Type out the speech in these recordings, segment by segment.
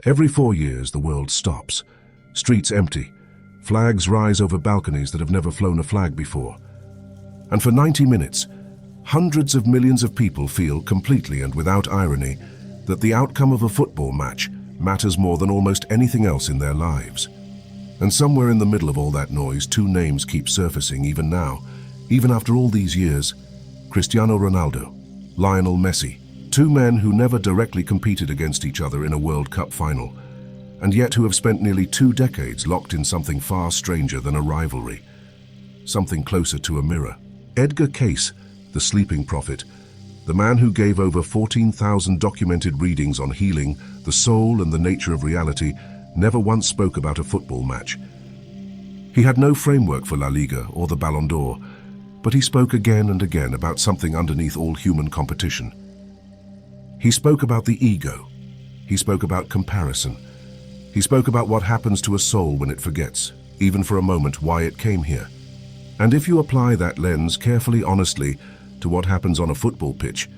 Every 4 years, the world stops. Streets empty. Flags rise over balconies that have never flown a flag before. And for 90 minutes, hundreds of millions of people feel completely and without irony that the outcome of a football match matters more than almost anything else in their lives. And somewhere in the middle of all that noise, two names keep surfacing even now, even after all these years: Cristiano Ronaldo, Lionel Messi. Two men who never directly competed against each other in a World Cup final, and yet who have spent nearly 2 decades locked in something far stranger than a rivalry, something closer to a mirror. Edgar Cayce, the sleeping prophet, the man who gave over 14,000 documented readings on healing, the soul and the nature of reality, never once spoke about a football match. He had no framework for La Liga or the Ballon d'Or, but he spoke again and again about something underneath all human competition. He spoke about the ego. He spoke about comparison. He spoke about what happens to a soul when it forgets, even for a moment, why it came here. And if you apply that lens carefully, honestly, to what happens on a football pitch,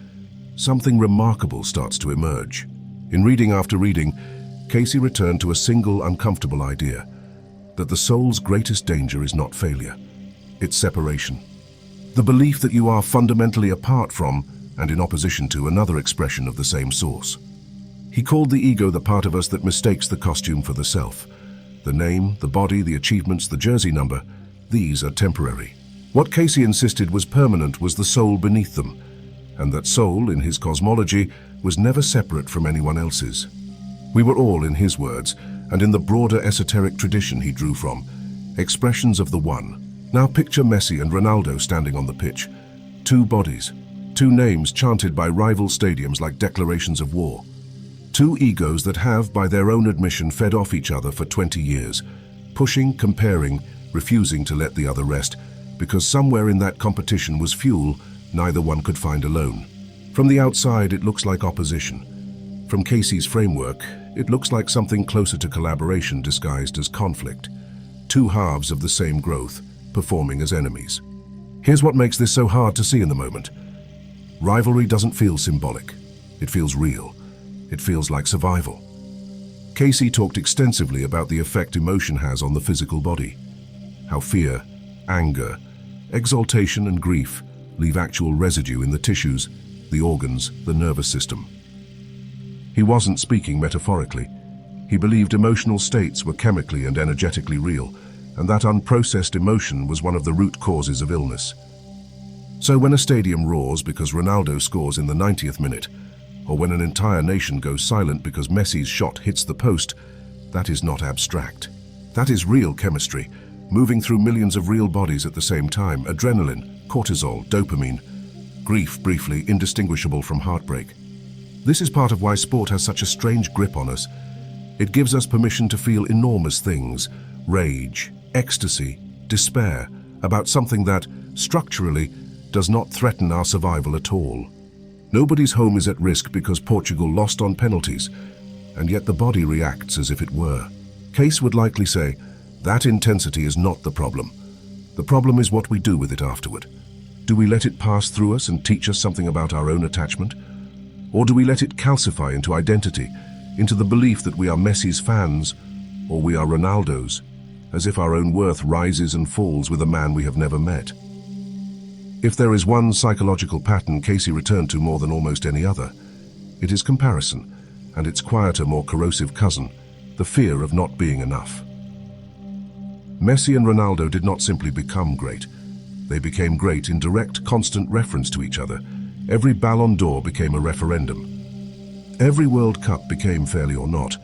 something remarkable starts to emerge. In reading after reading, Cayce returned to a single uncomfortable idea: that the soul's greatest danger is not failure, it's separation. The belief that you are fundamentally apart from and in opposition to another expression of the same source. He called the ego the part of us that mistakes the costume for the self. The name, the body, the achievements, the jersey number, these are temporary. What Cayce insisted was permanent was the soul beneath them, and that soul, in his cosmology, was never separate from anyone else's. We were all, in his words, and in the broader esoteric tradition he drew from, expressions of the one. Now picture Messi and Ronaldo standing on the pitch. Two bodies, two names chanted by rival stadiums like declarations of war. Two egos that have, by their own admission, fed off each other for 20 years, pushing, comparing, refusing to let the other rest, because somewhere in that competition was fuel neither one could find alone. From the outside, it looks like opposition. From Cayce's framework, it looks like something closer to collaboration disguised as conflict. Two halves of the same growth, performing as enemies. Here's what makes this so hard to see in the moment. Rivalry doesn't feel symbolic. It feels real. It feels like survival. Cayce talked extensively about the effect emotion has on the physical body. How fear, anger, exaltation and grief leave actual residue in the tissues, the organs, the nervous system. He wasn't speaking metaphorically. He believed emotional states were chemically and energetically real, and that unprocessed emotion was one of the root causes of illness. So when a stadium roars because Ronaldo scores in the 90th minute, or when an entire nation goes silent because Messi's shot hits the post, that is not abstract. That is real chemistry, moving through millions of real bodies at the same time. Adrenaline, cortisol, dopamine, grief briefly indistinguishable from heartbreak. This is part of why sport has such a strange grip on us. It gives us permission to feel enormous things: rage, ecstasy, despair, about something that, structurally, does not threaten our survival at all. Nobody's home is at risk because Portugal lost on penalties, and yet the body reacts as if it were. Cayce would likely say, that intensity is not the problem. The problem is what we do with it afterward. Do we let it pass through us and teach us something about our own attachment? Or do we let it calcify into identity, into the belief that we are Messi's fans, or we are Ronaldo's, as if our own worth rises and falls with a man we have never met? If there is one psychological pattern Cayce returned to more than almost any other, it is comparison, and its quieter, more corrosive cousin, the fear of not being enough. Messi and Ronaldo did not simply become great. They became great in direct, constant reference to each other. Every Ballon d'Or became a referendum. Every World Cup became, fairly or not,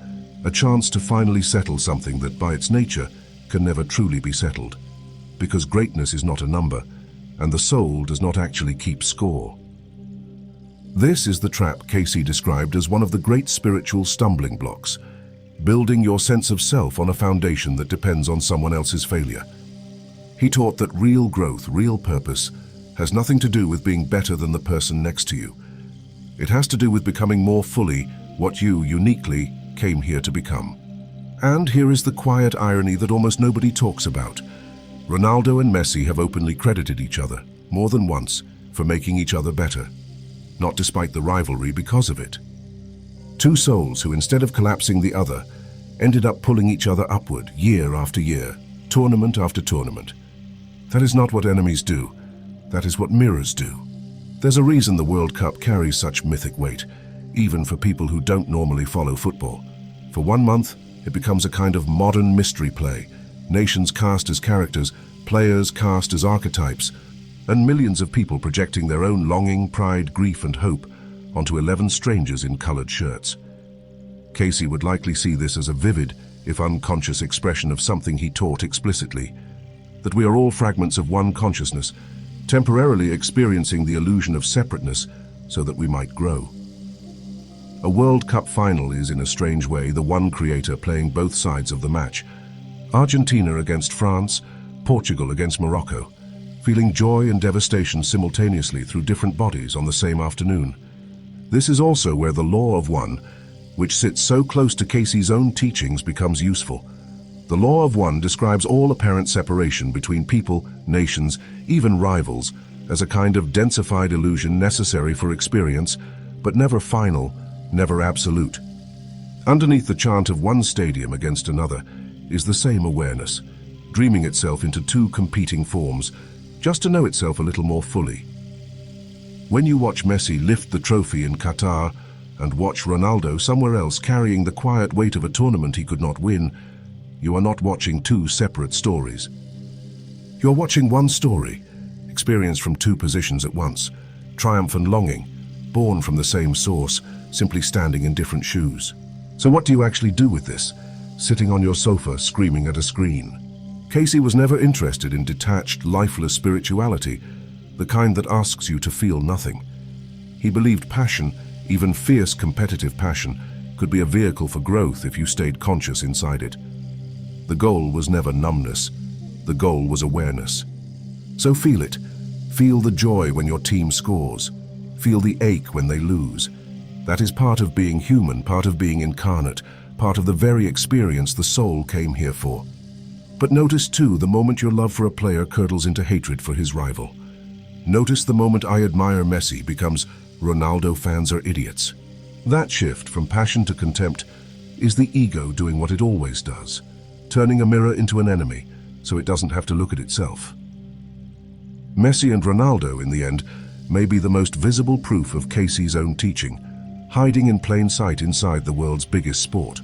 a chance to finally settle something that by its nature can never truly be settled. Because greatness is not a number, and the soul does not actually keep score. This is the trap Cayce described as one of the great spiritual stumbling blocks, building your sense of self on a foundation that depends on someone else's failure. He taught that real growth, real purpose, has nothing to do with being better than the person next to you. It has to do with becoming more fully what you uniquely came here to become. And here is the quiet irony that almost nobody talks about. Ronaldo and Messi have openly credited each other, more than once, for making each other better. Not despite the rivalry, because of it. Two souls who, instead of collapsing the other, ended up pulling each other upward year after year, tournament after tournament. That is not what enemies do. That is what mirrors do. There's a reason the World Cup carries such mythic weight, even for people who don't normally follow football. For 1 month, it becomes a kind of modern mystery play. Nations cast as characters, players cast as archetypes, and millions of people projecting their own longing, pride, grief, and hope onto 11 strangers in colored shirts. Cayce would likely see this as a vivid, if unconscious expression of something he taught explicitly, that we are all fragments of one consciousness, temporarily experiencing the illusion of separateness so that we might grow. A World Cup final is, in a strange way, the one creator playing both sides of the match. Argentina against France, Portugal against Morocco, feeling joy and devastation simultaneously through different bodies on the same afternoon. This is also where the law of one, which sits so close to Cayce's own teachings, becomes useful. The law of one describes all apparent separation between people, nations, even rivals, as a kind of densified illusion necessary for experience, but never final, never absolute. Underneath the chant of one stadium against another is the same awareness, dreaming itself into two competing forms, just to know itself a little more fully. When you watch Messi lift the trophy in Qatar and watch Ronaldo somewhere else carrying the quiet weight of a tournament he could not win, you are not watching two separate stories. You are watching one story, experienced from two positions at once, triumph and longing, born from the same source, simply standing in different shoes. So what do you actually do with this, sitting on your sofa screaming at a screen? Cayce was never interested in detached, lifeless spirituality, the kind that asks you to feel nothing. He believed passion, even fierce competitive passion, could be a vehicle for growth if you stayed conscious inside it. The goal was never numbness. The goal was awareness. So feel it. Feel the joy when your team scores. Feel the ache when they lose. That is part of being human, part of being incarnate, part of the very experience the soul came here for. But notice too the moment your love for a player curdles into hatred for his rival. Notice the moment I admire Messi becomes Ronaldo fans are idiots. That shift from passion to contempt is the ego doing what it always does, turning a mirror into an enemy so it doesn't have to look at itself. Messi and Ronaldo, in the end, may be the most visible proof of Cayce's own teaching, hiding in plain sight inside the world's biggest sport.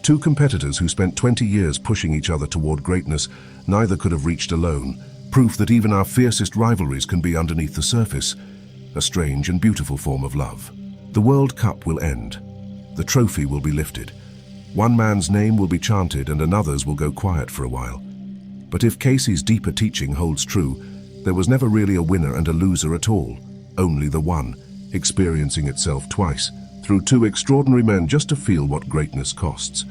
Two competitors who spent 20 years pushing each other toward greatness, neither could have reached alone, proof that even our fiercest rivalries can be underneath the surface, a strange and beautiful form of love. The World Cup will end. The trophy will be lifted. One man's name will be chanted and another's will go quiet for a while. But if Cayce's deeper teaching holds true, there was never really a winner and a loser at all, only the one, experiencing itself twice, through two extraordinary men just to feel what greatness costs.